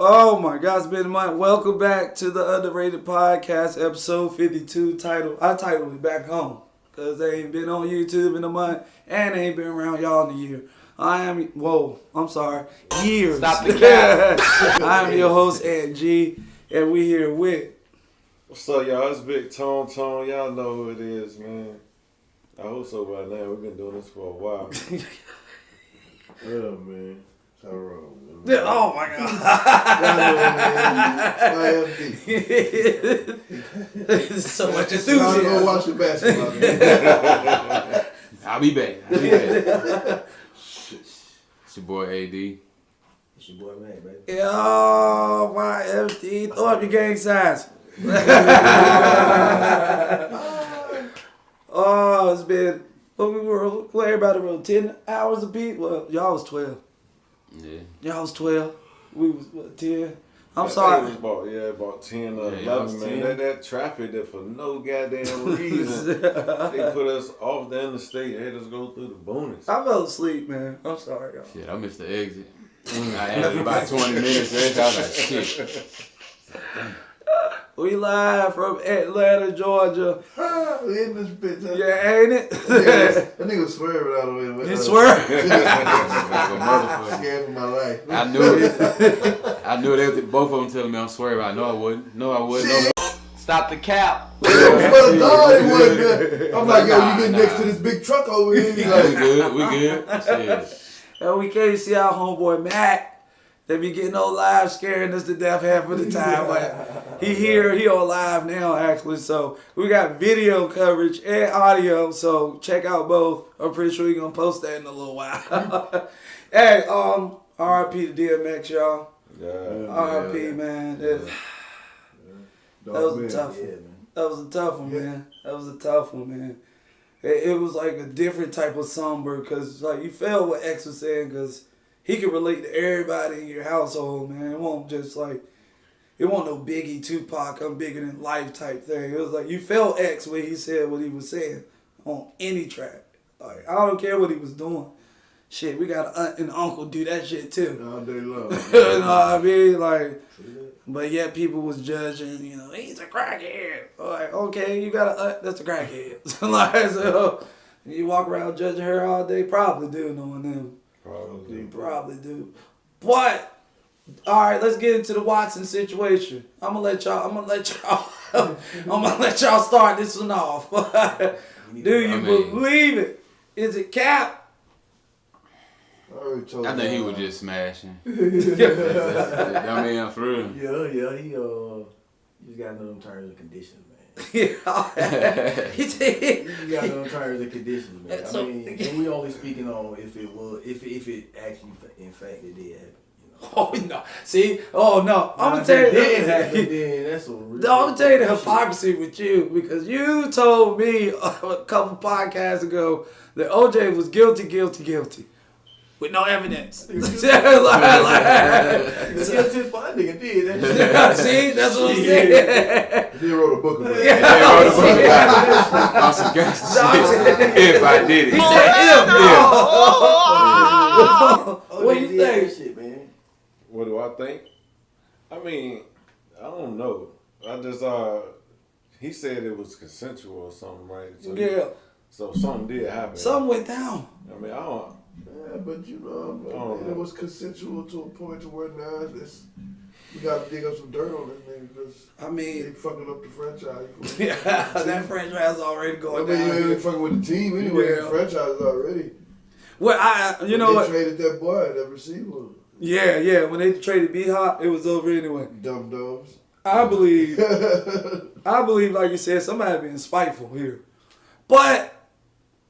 Oh my God, it's been a month. Welcome back to the Underrated Podcast, episode 52 titled. I titled it back home because they ain't been on YouTube in a month and they ain't been around y'all in a year. Years. Stop the cap. I am your host, Ed G, and we here with. What's up, y'all? It's Big Tone. Y'all know who it is, man. I hope so by now. We've been doing this for a while. Yeah, man. Tyrone. Oh my God. So much enthusiasm. I'm going to watch the basketball game. I'll be back. It's your boy AD. It's your boy Mac, baby. Yo, my FD. Throw up your gang signs. Oh, it's been, everybody wrote 10 hours a beat. Well, y'all was 12. Yeah. Y'all was 12. We was, 10? I'm I sorry. think it was about 10 or Yeah, 11, man. That traffic there for no goddamn reason. They put us off the interstate. They had us go through the bonus. I fell asleep, man. I'm sorry, y'all. Shit, I missed the exit. I had about 20 minutes left. I was like, shit. We live from Atlanta, Georgia. We in this bitch. Huh? Yeah, ain't it? That nigga swerving out of the way. You swear? Scared for my life. I knew it. I knew it. Both of them telling me I'm swearing. I know I wouldn't. No, I wouldn't. No. Stop the cap. I'm like, yo, you get next to this big truck over here. You like, We good. Shit. And we can't see our homeboy Mac. They be getting on live scaring us to death half of the time. But he on live now actually. So we got video coverage and audio. So check out both. I'm pretty sure you're gonna post that in a little while. Hey, RIP to DMX, y'all. Yeah. RIP, man. That was a tough one. That was a tough one, man. That was a tough one, man. It was like a different type of somber because like you felt what X was saying because he can relate to everybody in your household, man. It won't just like, it won't no Biggie, Tupac, I'm bigger than life type thing. It was like you felt X when he said what he was saying on any track. Like I don't care what he was doing. Shit, we got an aunt and uncle do that shit too. all day long. You know what I mean? Like, but yet people was judging, you know, he's a crackhead. Like, okay, you got an aunt that's a crackhead. Like, so you walk around judging her all day, probably do, knowing them. Probably do. But all right, let's get into the Watson situation. I'm gonna let y'all start this one off. Do you believe it? Is it cap? I think he was just smashing. I mean, for real. Yeah, he just got no terms and conditions, man. He did. You got no terms and conditions, man. I mean, and we only speaking on if it actually, in fact, it did happen. You know? Oh no! See? Oh no! I'm gonna tell you. Then that's I'm gonna tell you the hypocrisy with you because you told me a couple podcasts ago that OJ was guilty. With no evidence. It's guilty for that nigga did. See, that's what I'm saying. He wrote a book about it. On some gangster shit. If I did it. He said what do you think? Shit, man. What do I think? I mean, I don't know. I just he said it was consensual or something, right? So Yeah. So something did happen. Something went down. I mean, I don't. Yeah, but you know, it was consensual to a point to where now you gotta dig up some dirt on this nigga because they fucking up the franchise. Yeah, that franchise already going down. You ain't fucking with the team anyway. The franchise is already. Well, you know what? They traded that boy, that receiver. Yeah. When they traded B-Hop, it was over anyway. Dumb dogs. I believe, like you said, somebody being spiteful here. But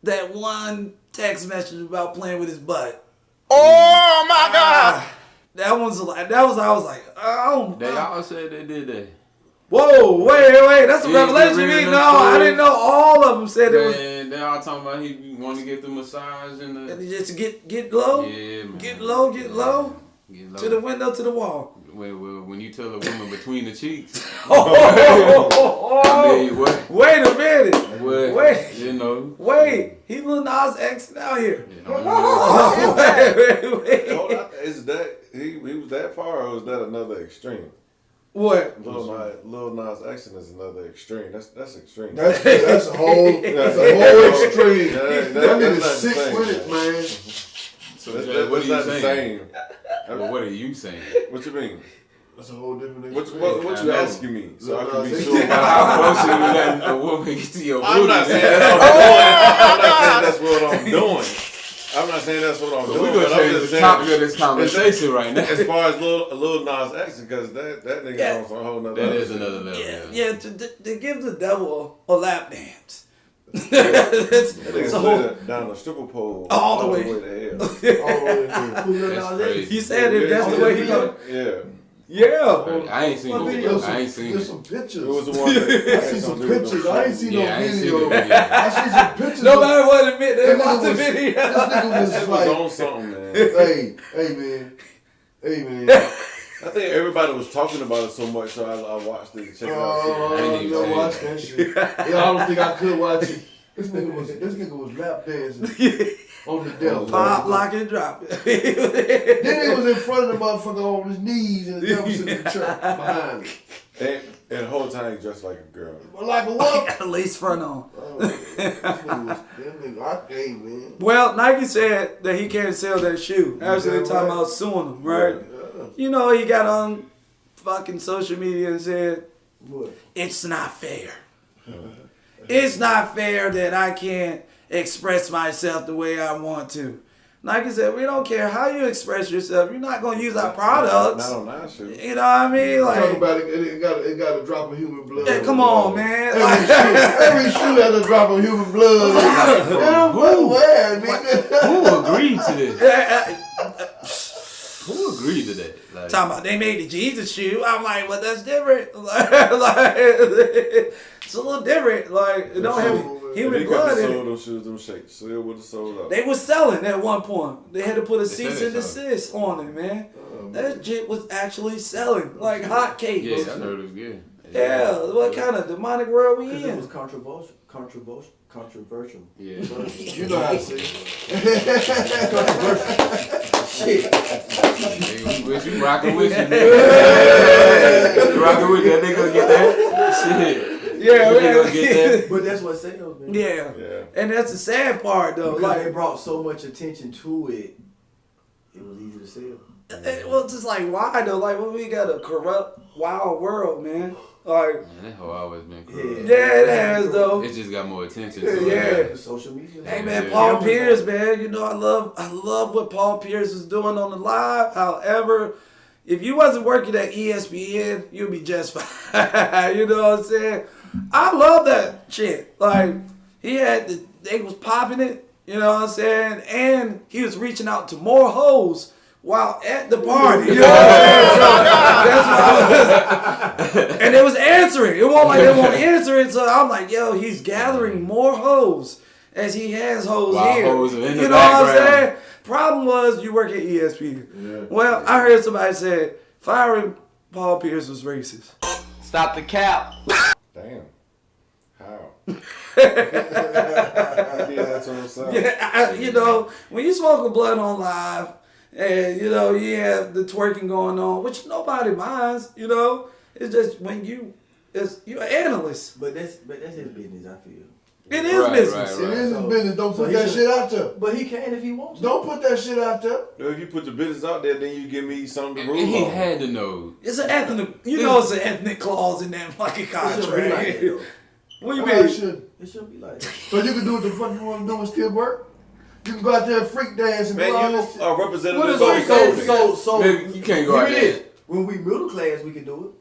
that one text message about playing with his butt. Oh my God! I was like, oh. They all said they did that. Whoa, wait, that's a revelation. I didn't know all of them said it was. And they all talking about he want to get the massage and the. Just get low. Yeah, man. Get low. To the window, to the wall. When you tell a woman between the cheeks. I mean, what? Wait a minute. Wait. You know. Wait. He Lil Nas X out here. Yeah, Wait. Is that he was was that far, or was that another extreme? What? Lil Nas X is another extreme. That's extreme. That's a whole extreme. That nigga's sick with it, man. So what are you saying? Well, what are you saying? What you mean? That's a whole different extreme. What you asking me? So I can be sure. How close are you letting a woman get to your booty? I'm not saying that's what I'm doing. I'm not saying that's what I'm doing. We're going to change the topic of this conversation right now. As far as Lil Nas X, because that nigga on some whole nother level. That is another level. Yeah, to give the devil a lap dance. It's a whole down the stripper pole all the way to hell. All the way to hell. You said if that's the way he goes. Yeah. Yeah. I ain't seen no video. I ain't seen There's some pictures. It was the one that I see some pictures. I ain't seen no video. I see some pictures. Nobody want to admit they watched the video. This nigga was like, on something, man. Hey, man. I think everybody was talking about it so much, so I watched it. Check it out. I didn't even watch that shit. Yeah, I don't think I could watch it. This nigga was lap dancing on the devil. Pop, lock, and drop it. Then he was in front of the motherfucker on his knees, and the devil was in the church behind him. And the whole time he dressed like a girl. Like a what? At least front on. Man. Well, Nike said that he can't sell that shoe. Actually, they're talking about suing him, right? Yeah. You know, he got on fucking social media and said, What? it's not fair. It's not fair that I can't express myself the way I want to. Nike said, we don't care how you express yourself. You're not going to use our products. Not on our shit. You know what I mean? Like, Talk about it got a drop of human blood. yeah, come on, man. Every shoe has a drop of human blood. Where, nigga? Who agreed to this? Who agreed to that? Like, Talking about they made the Jesus shoe. I'm like, well, that's different. It's a little different. Like, it don't have human blood in it. Them shoes, them shakes. Still would have sold out. They was selling at one point. They had to put a cease and desist on it, man. That shit was actually selling like hotcakes. yeah, I heard it was good. Yeah, what kind of demonic world we It in? was controversial. Yeah. You know how to say it. Shit. Hey, you rocking with you, man. You rocking with that nigga get that? Shit. Yeah, man. Gonna get that. But that's what sales, man. Yeah, and that's the sad part though. Because Like, they brought so much attention to it, it was easy to sell. well, just like why though? Like, when we got a corrupt, wild world, man. Like, Man, that hoe always been cool. yeah, it has though. It just got more attention to it. Yeah. Social media. Hey man, Yeah. Paul Pierce, man. You know I love what Paul Pierce is doing on the live. However, if you wasn't working at ESPN, you'd be just fine. You know what I'm saying? I love that shit. Like, they was popping it. You know what I'm saying? And he was reaching out to more hoes while at the party. You know what I'm saying? So that's what I was. And they was answering. It wasn't like they won't answer it. So I'm like, yo, he's gathering more hoes as he has hoes While here. hoes are in the You know what I'm background. saying? Problem was, you work at ESPN. Yeah. Well, I heard somebody say firing Paul Pierce was racist. Stop the cap. Damn. How? Yeah, that's what I'm saying. Yeah, you know, when you smoking blood on live, and you know you have the twerking going on, which nobody minds. You know, it's just when you're an analyst. But that's his business, I feel. It is business. Right. It is his business. Don't put that shit out there. But he can if he wants to. Don't put that shit out there. If you put the business out there, then you give me something to And rule he on. had to know. It's an ethnic. You know, it's an ethnic clause in that fucking It shouldn't be like that, contract. though. What do you It mean? should. It shouldn't be like that. So you can do what the fuck you want to do and still work? You can go out there and freak dance and do all Man, you that shit. are representative What of is the freak code. dance? So Nigga, you can't go out here it there. is. When we middle class, we can do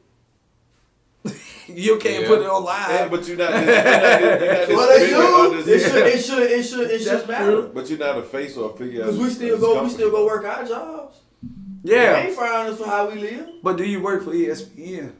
You can't put it on live. Yeah, but you're not. You're not What they do? it. It should matter. But you're not a face or a figure. Because we still go work our jobs. They Yeah, ain't firing us for how we live. but do you work for ESPN?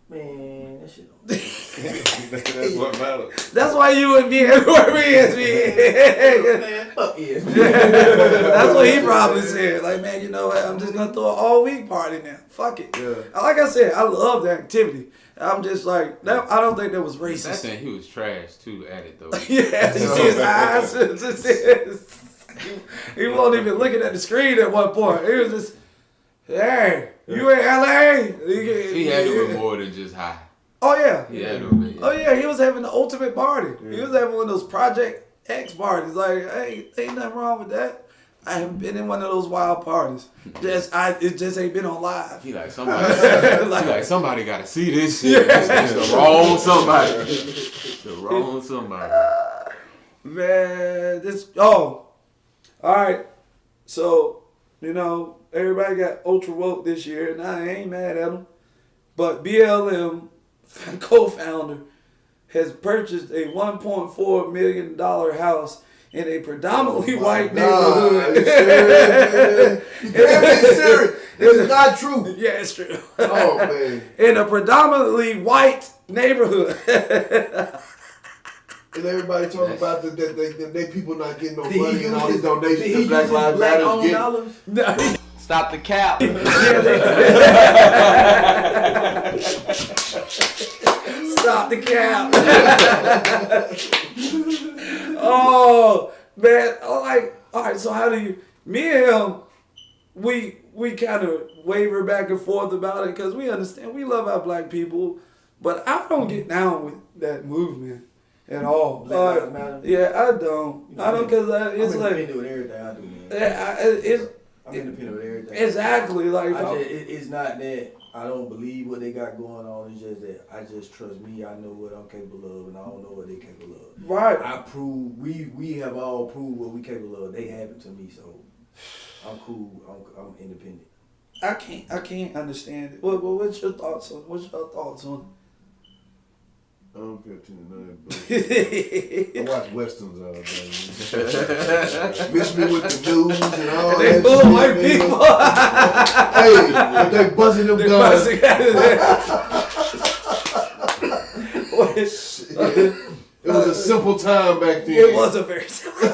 Man, that shit don't That's what matters. That's why you would be at work for ESPN. Man, fuck yeah. That's what he probably said. Like, man, you know what? I'm just gonna throw an all-week party now. Fuck it. Yeah. Like I said, I love the activity. I'm just like, that, I don't think that was That racist. thing, he was trash too at it though. Yeah, you see his eyes. He wasn't even looking at the screen at one point. He was just, Hey, you in LA? He had to be more than just high. Oh yeah. He had to be. Oh yeah, he was having the ultimate party. Yeah. He was having one of those Project X parties. Like, hey, ain't nothing wrong with that. I haven't been in one of those wild parties. It just ain't been on live. He like somebody got to see this shit. Yeah. It's the wrong somebody. The wrong somebody. Man, all right. So, everybody got ultra woke this year, and I ain't mad at them. But BLM co-founder has purchased a $1.4 million house in a predominantly white neighborhood. You can't be serious. It's not true. Yeah, it's true. Oh, man. In a predominantly white neighborhood. And everybody talking about that they people not getting no money and all these donations to Black Lives Matter. Stop the cap. Stop the cap. Oh, man. All right, so how do you... Me and him, we kind of waver back and forth about it because we understand we love our black people, but I don't get down with that movement at all. Black Lives Matter? Yeah, I don't. I don't because it's I'm like... independent with everything I do, man. I'm independent with everything. Exactly. Like it's not that I don't believe what they got going on. It's just that I just trust me. I know what I'm capable of, and I don't know what they capable of. Right. I prove we have all proved what we capable of. They have it to me, so I'm cool. I'm independent. I can't understand it. What's your thoughts on? I don't pay attention to none of that. I watch westerns all day. Miss me with the news and all they that. They full of white people. Hey, if they buzzing them guns. It was a simple time back then. It was a very simple.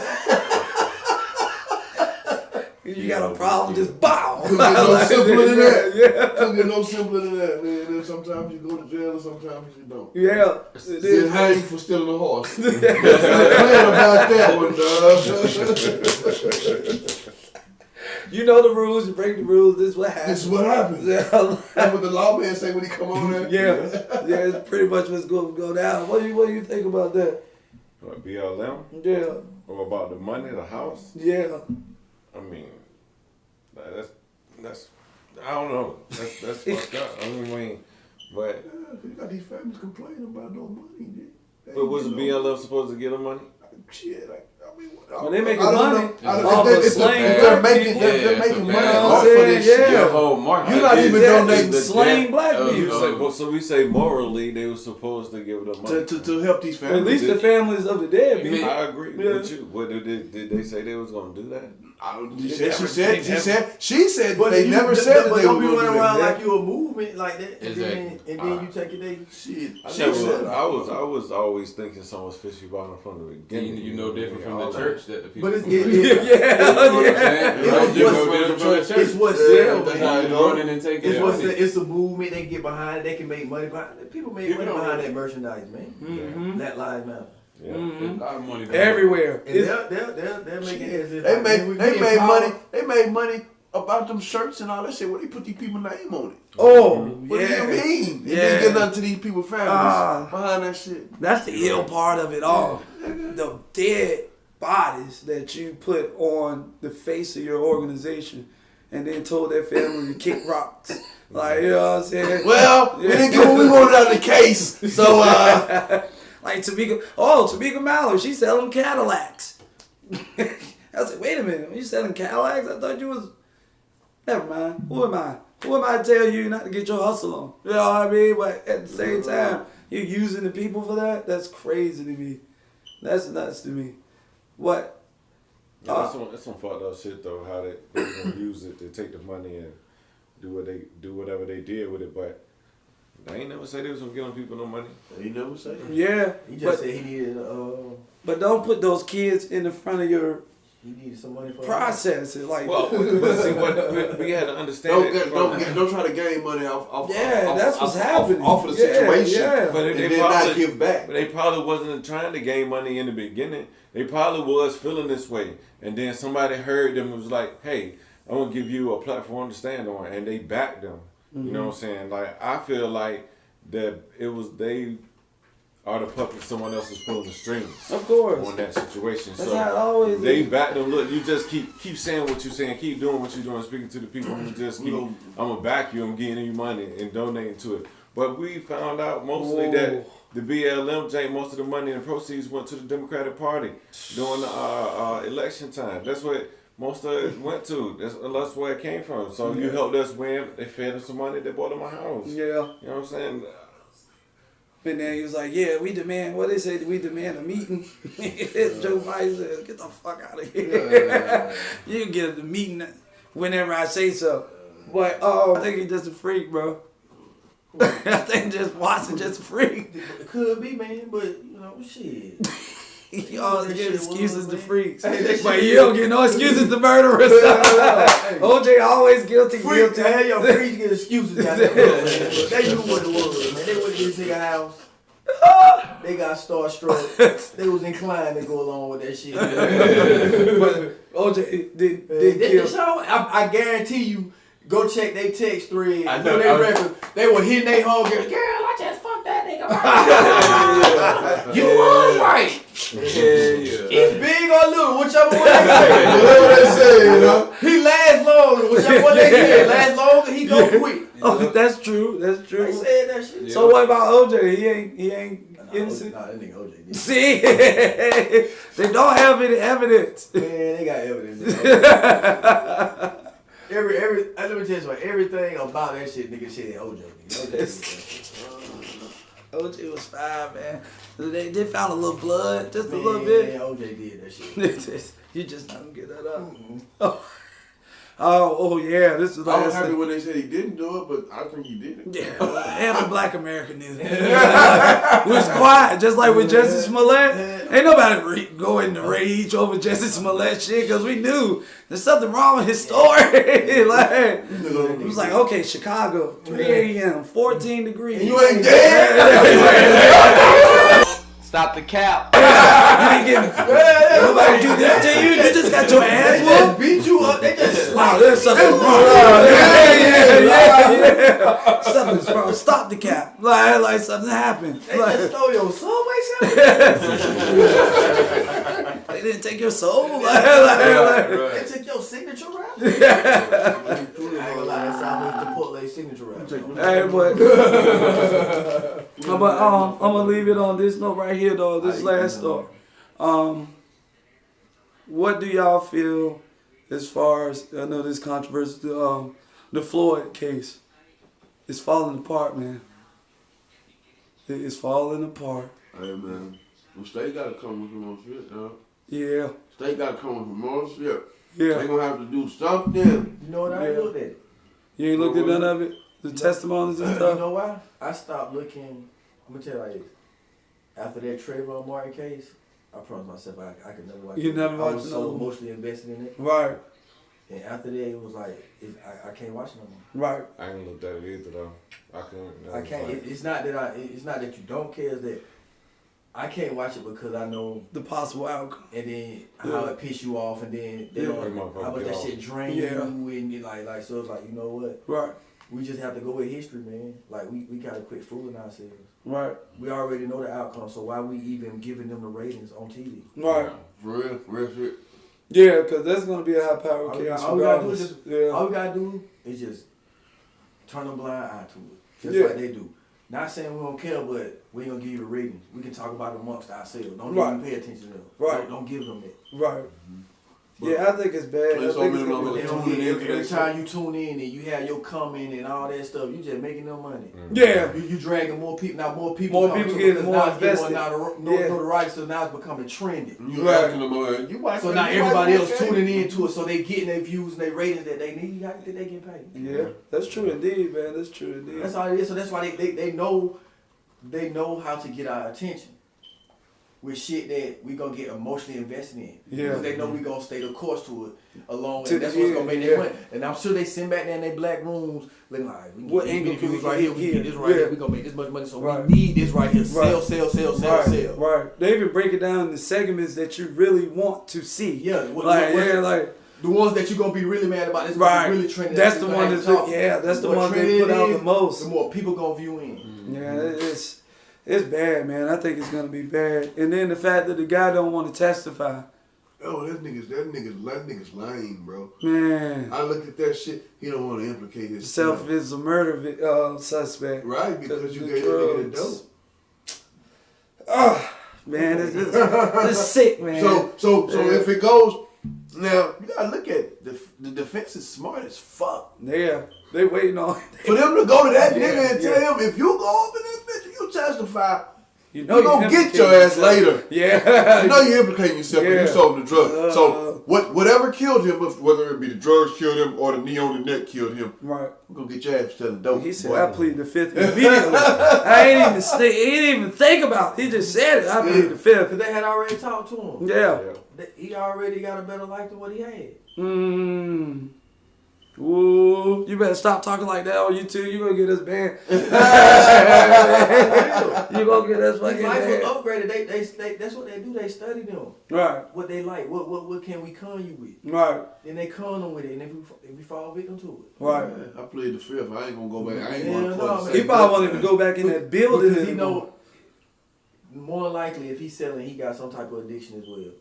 You got a problem, just bow. Couldn't get no simpler than that. Yeah. Couldn't get no simpler than that, man. And sometimes you go to jail and sometimes you don't. Yeah. They hang you for stealing a horse. Playing about that one, dog. You know the rules, you break the rules, this is what happens. This is what happens. Yeah. That's what the lawman say when he come on there. Yeah. Yeah, it's pretty much what's going to go down. What do you think about that? What, BLM? Yeah. Or about the money, the house? Yeah. I mean, that's I don't know. That's fucked up. I mean, but you got these families complaining about no money. But was the BLM supposed to get them money? Shit, when they making money, they're making money off of this shit. Your whole market. You're not even donating slaying black people. So we say morally they were supposed to give them money to help these families. At least the families of the dead people. I agree with you. What did they say they was gonna do that? She said, but they never said that they were going to do that. Don't be running around like you a movement like that, and then you take it there. Shit. I was always thinking something was fishy about them from the beginning. You know different from the church that the people. But it's what's it's a movement. They get behind it. They can make money behind it. People make money behind that merchandise, man. Mm-hmm. That Lives Matter. Yeah. Mm-hmm. A lot of money everywhere. And they're making it as if they made money about them shirts and all that shit. Where they put these people's name on it. Oh, what do you mean? Yeah. They didn't get nothing to these people's families behind that shit. That's the ill part of it all. The dead bodies that you put on the face of your organization and then told their family to kick rocks. Like, you know what I'm saying? Well, we didn't get what we wanted out of the case. So, like Tamika Mallory, she's selling Cadillacs. I was like, wait a minute, you selling Cadillacs? I thought you was... Never mind. Who am I? Who am I to tell you not to get your hustle on? You know what I mean? But at the same time, you're using the people for that? That's crazy to me. That's nuts to me. What? Yeah, that's some fucked up shit though. How they gonna use it to take the money and do whatever they did with it, but they ain't never say they was gonna get on people no money. They never say. Yeah. He just said he needed. But don't put those kids in the front of your. He needed some money for process it like. Well, but see what we had to understand. Don't try to gain money off. That's what's happening. Off of the situation. Yeah. But they probably not give back. But they probably wasn't trying to gain money in the beginning. They probably was feeling this way, and then somebody heard them and was like, "Hey, I'm gonna give you a platform to stand on, and they backed them. You know what I'm saying? Like, I feel like that they are the puppets someone else is pulling the strings. Of course. On that situation. That's so how it always they is. back them. Look, you just keep saying what you're saying, keep doing what you're doing, speaking to the people who just keep, I'm gonna back you, I'm getting you money and donating to it. But we found out mostly that the BLM jank, most of the money and proceeds went to the Democratic Party during the election time. That's what most of it went to. That's where it came from. So you helped us win. They fed us some money. They bought them a house. Yeah. You know what I'm saying? And then he was like, yeah, we demand, what they say, we demand a meeting. Joe Biden said, get the fuck out of here. You can get the meeting whenever I say so. But I think he's just a freak, bro. I think just Watson just a freak. It could be, man, but, you know, shit. You always give excuses to freaks. But you don't get no excuses to murderers. OJ always guilty. Hey, yo, freaks get excuses. They knew what it was, man. They went to this nigga house. They got starstruck. They was inclined to go along with that shit. But OJ did kill. I guarantee you, go check they text thread. I know they record. They were hitting their home girl. Girl, I just fucked that nigga. Right. You was right. He's big or little, whichever one they say. Whatever they say, you know. He lasts long, whichever one they say. Lasts longer, he go quick. Oh, that's true. That's true. They said that shit. So what about OJ? He ain't innocent. Nah, that nigga OJ did. See, they don't have any evidence. Man, they got evidence. Let me tell you something. Everything about that shit, nigga, shit, OJ. OJ was fine, man. They found a little blood, just a little bit. Yeah, OJ did that shit. You just don't get that up. Oh yeah, this is like. I was happy when they said he didn't do it, but I think he did it. Yeah, half of Black America knew. Was quiet, just like with Jussie Smollett. Ain't nobody go into rage over Jussie Smollett shit because we knew there's something wrong with his story. Like, it was like, okay, Chicago, 3 a.m., 14 degrees. And you ain't dead. Stop the cap. You didn't get nobody do that to you. You just got your ass whooped. Beat you up. They just Wow, there's something wrong. Yeah. Something's wrong. Stop the cap. Like something happened. They just stole your Subway sandwich. They didn't take your soul. They took your signature wrap. I ain't gonna lie, that's how Chipotle signature wrap. Hey, but I'm gonna leave it on this note right here, though. This last thought. What do y'all feel as far as, I know this controversy, the Floyd case? It's falling apart, man. It's falling apart. Hey, man. The state got to come with some more shit, dog. Yeah. State got to come with some more shit. Yeah. They gonna have to do something. You know what? I ain't looked at it. You ain't looked at none of it? The testimonies and stuff? You know why? I stopped looking. I'm gonna tell you like this. After that Trayvon Martin case, I promised myself I could never watch it. You never watched it? I was so emotionally invested in it. Right. And after that, it was like, I can't watch it no more. Right. I ain't looked at it either though. I can't. It's not that you don't care. It's that I can't watch it because I know the possible outcome. And then how it piss you off, and then how much that shit drain you, and you like so it's like, you know what? Right. We just have to go with history, man. Like we gotta quit fooling ourselves. Right. We already know the outcome, so why we even giving them the ratings on TV? Right. For real shit. Yeah, because that's gonna be a high power case. All we gotta do is just turn a blind eye to it, just like they do. Not saying we don't care, but we ain't gonna give you the ratings. We can talk about it amongst ourselves. Don't even pay attention to them. Right. Don't give them that. Right. Yeah, I think it's bad. Every time you tune in and you have your comment and all that stuff, you just making them money. Yeah. You dragging more people. Now more people getting more invested. Notoriety, so now it's becoming trendy. You asking them, so now everybody else tuning into it, so they getting their views and their ratings that they need. How did they get paid? Yeah, that's true indeed, man. That's true indeed. That's all it is. So that's why they know how to get our attention with shit that we gonna get emotionally invested in. Yeah. Because they know we gonna stay the course to it along, and that's what's gonna make their money. And I'm sure they sit back there in their black rooms looking like, we can get views right here, we can get this right here, we gonna make this much money, so we need this right here. Sell. Right. They even break it down into segments that you really want to see. Yeah. the ones that you're gonna be really mad about. It's right. really trending. That's the one that's that's the one they put out the most. The more people gonna view in. Yeah, it's bad, man. I think it's gonna be bad. And then the fact that the guy don't want to testify. Oh, that nigga's lame, bro. Man. I looked at that shit. He don't want to implicate Himself himself. is a murder suspect. Right, because you gave him the dope. Man, it's sick, man. So if it goes, now you gotta look at the defense is smart as fuck. Yeah, they waiting on for them to go to that nigga and tell him if you go over this bitch, you testify. You know you gonna get your ass later. Yeah. You know you implicating yourself when you sold the drug. So whatever killed him, whether it be the drugs killed him or the knee on the neck killed him, right? We're gonna get your ass selling dope. He said, I plead the fifth immediately. I ain't even think about it. He just said it. I plead the fifth. Because they had already talked to him. Yeah. He already got a better life than what he had. Ooh, you better stop talking like that on YouTube. You gonna get us banned. You gonna get us fucking life banned. was upgraded. They that's what they do. They study them. Right. What they like. What can we con you with? Right. Then they con them with it, and if we fall victim to it. Right. I plead the fifth. I ain't gonna go back. I ain't gonna. He probably wanted to go back in that building. Because he know. More likely, if he's selling, he got some type of addiction as well.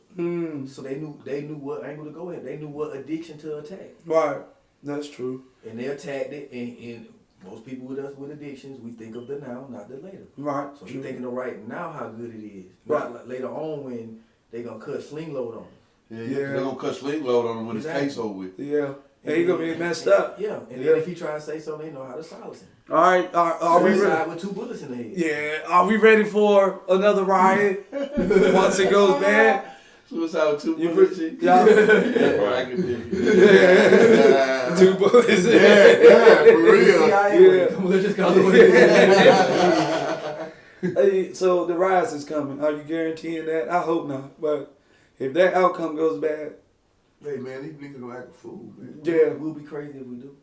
So they knew what angle to go in. They knew what addiction to attack. Right. That's true. And they attacked it, and most people with us with addictions, we think of the now, not the later. Right. So he's thinking of right now how good it is. Right. Not like later on when they gonna cut sling load on him. Yeah. They're gonna cut sling load on him when his case over with. Yeah. And he gonna be messed up. Yeah. And then if he try to say something, they know how to silence him. All right. Are we ready? With 2 bullets in the head. Yeah. Are we ready for another riot once it goes bad? Suicide with 2 bullets. Yeah. I can dig it. 2 bullets. Yeah, for real. Hey, so the riots is coming. Are you guaranteeing that? I hope not. But if that outcome goes bad, hey man, these niggas gonna act a fool, man. Yeah, we'll be crazy if we do.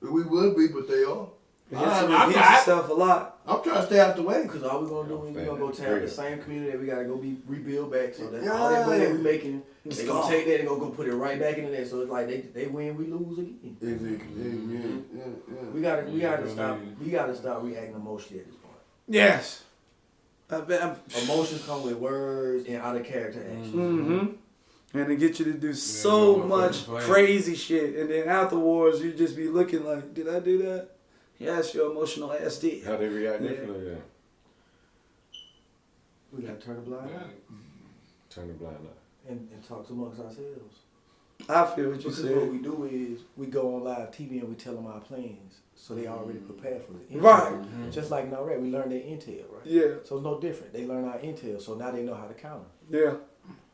We would be, but they are. It stuff a lot. I'm trying to stay out the way. Because all we're going to do is we're going to go tap the same community that we got to go rebuild back. So that all that money that we making, they're going to take that and go put it right back into that. So it's like they win, we lose again. Exactly. We got to stop reacting emotionally at this point. Yes. Emotions come with words and out of character actions. Mm-hmm. And to get you to do so much crazy shit. And then afterwards, you just be looking like, did I do that? Yes, your emotional ass did. How they react differently, yeah. We got to turn a blind eye. Turn the blind eye. And talk amongst ourselves. I feel what you said. What we do is we go on live TV and we tell them our plans. So they already prepared for it. Right. Mm-hmm. Just like in Iraq, we learn their intel, right? Yeah. So it's no different. They learn our intel, so now they know how to counter. Yeah.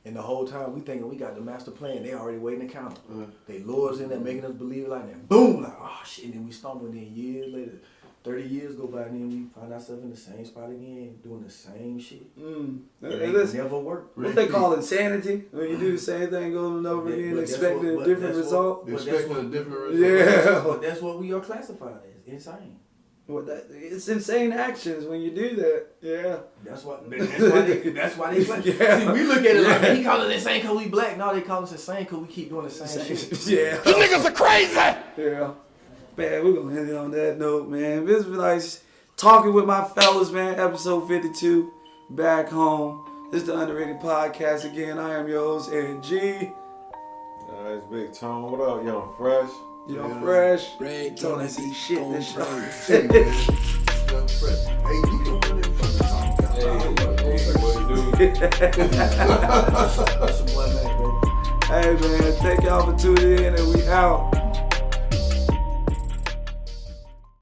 And the whole time we thinking we got the master plan, they already waiting to counter. They lure us in there, making us believe like that. Boom, like, oh shit, and then we stumble, and then years later, 30 years go by, and then we find ourselves in the same spot again, doing the same shit. It never worked. What they call insanity? When you do the same thing over and over again, expecting a different result? Expecting a different result. Yeah. But that's what we are classified as, insane. It's insane actions when you do that. Yeah. That's why they black. Yeah. See, we look at it like he call us insane because we black. No, they call us insane because we keep doing the same shit. Yeah. You niggas are crazy. Yeah. Man, we're gonna end it on that note, man. This was nice talking with my fellas, man. Episode 52, back home. This is the Underrated Podcast again. I am your host, Ed G. It's Big Tone. What up, Young Fresh? Young Fresh. Red Tony see shit this show. Young Fresh. Hey, you can win it from the top. Hey, man. Thank y'all for tuning in, and we out.